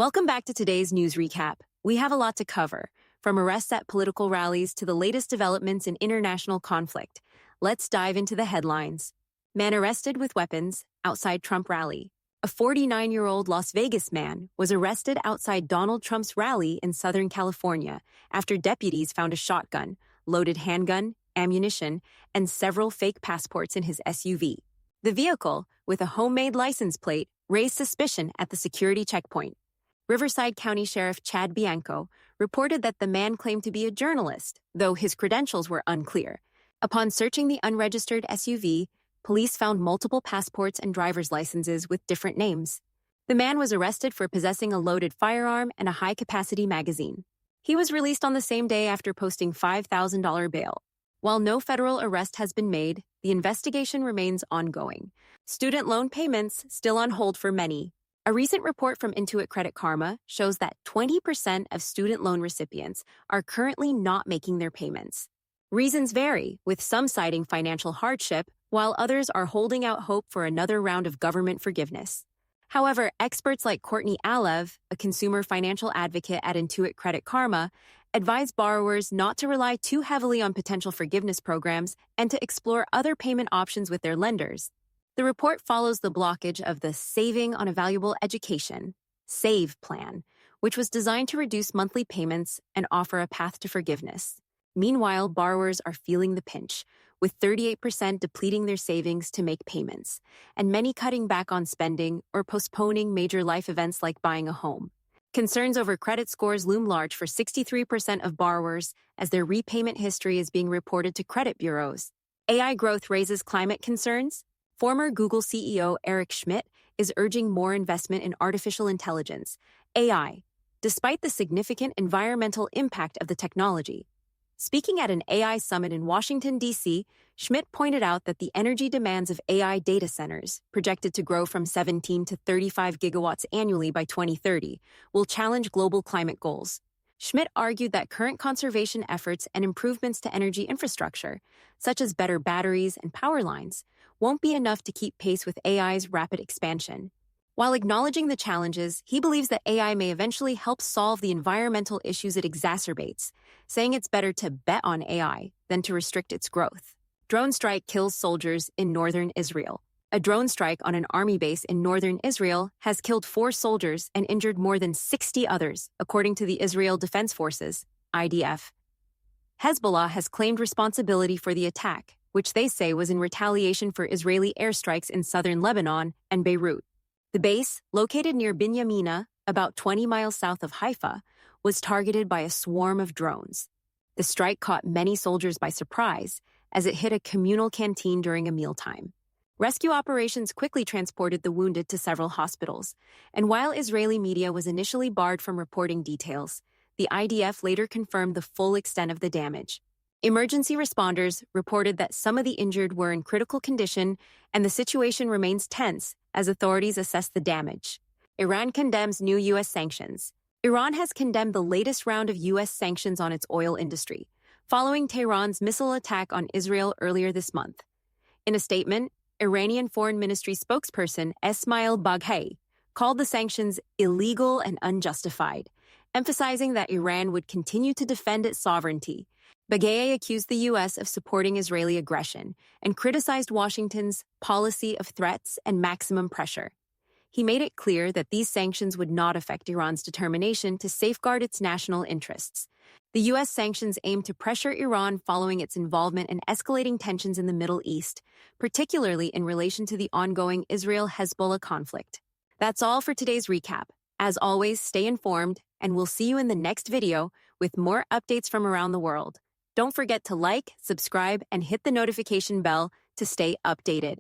Welcome back to today's news recap. We have a lot to cover, from arrests at political rallies to the latest developments in international conflict. Let's dive into the headlines. Man arrested with weapons outside Trump rally. A 49-year-old Las Vegas man was arrested outside Donald Trump's rally in Southern California after deputies found a shotgun, loaded handgun, ammunition, and several fake passports in his SUV. The vehicle, with a homemade license plate, raised suspicion at the security checkpoint. Riverside County Sheriff Chad Bianco reported that the man claimed to be a journalist, though his credentials were unclear. Upon searching the unregistered SUV, police found multiple passports and driver's licenses with different names. The man was arrested for possessing a loaded firearm and a high-capacity magazine. He was released on the same day after posting $5,000 bail. While no federal arrest has been made, the investigation remains ongoing. Student loan payments still on hold for many. A recent report from Intuit Credit Karma shows that 20% of student loan recipients are currently not making their payments. Reasons vary, with some citing financial hardship, while others are holding out hope for another round of government forgiveness. However, experts like Courtney Alev, a consumer financial advocate at Intuit Credit Karma, advise borrowers not to rely too heavily on potential forgiveness programs and to explore other payment options with their lenders. The report follows the blockage of the Saving on a Valuable Education SAVE plan, which was designed to reduce monthly payments and offer a path to forgiveness. Meanwhile, borrowers are feeling the pinch, with 38% depleting their savings to make payments, and many cutting back on spending or postponing major life events like buying a home. Concerns over credit scores loom large for 63% of borrowers as their repayment history is being reported to credit bureaus. AI growth raises climate concerns. Former Google CEO Eric Schmidt is urging more investment in artificial intelligence, AI, despite the significant environmental impact of the technology. Speaking at an AI summit in Washington, D.C., Schmidt pointed out that the energy demands of AI data centers, projected to grow from 17 to 35 gigawatts annually by 2030, will challenge global climate goals. Schmidt argued that current conservation efforts and improvements to energy infrastructure, such as better batteries and power lines, won't be enough to keep pace with AI's rapid expansion. While acknowledging the challenges, he believes that AI may eventually help solve the environmental issues it exacerbates, saying it's better to bet on AI than to restrict its growth. Drone strike kills soldiers in northern Israel. A drone strike on an army base in northern Israel has killed 4 soldiers and injured more than 60 others, according to the Israel Defense Forces, IDF. Hezbollah has claimed responsibility for the attack, which they say was in retaliation for Israeli airstrikes in southern Lebanon and Beirut. The base, located near Binyamina, about 20 miles south of Haifa, was targeted by a swarm of drones. The strike caught many soldiers by surprise as it hit a communal canteen during a mealtime. Rescue operations quickly transported the wounded to several hospitals, and while Israeli media was initially barred from reporting details, the IDF later confirmed the full extent of the damage. Emergency responders reported that some of the injured were in critical condition and the situation remains tense as authorities assess the damage. Iran condemns new U.S. sanctions. Iran has condemned the latest round of U.S. sanctions on its oil industry, following Tehran's missile attack on Israel earlier this month. In a statement, Iranian Foreign Ministry spokesperson Esmail Baghei called the sanctions illegal and unjustified, emphasizing that Iran would continue to defend its sovereignty. Baghei accused the U.S. of supporting Israeli aggression and criticized Washington's policy of threats and maximum pressure. He made it clear that these sanctions would not affect Iran's determination to safeguard its national interests. The U.S. sanctions aim to pressure Iran following its involvement in escalating tensions in the Middle East, particularly in relation to the ongoing Israel-Hezbollah conflict. That's all for today's recap. As always, stay informed, and we'll see you in the next video with more updates from around the world. Don't forget to like, subscribe, and hit the notification bell to stay updated.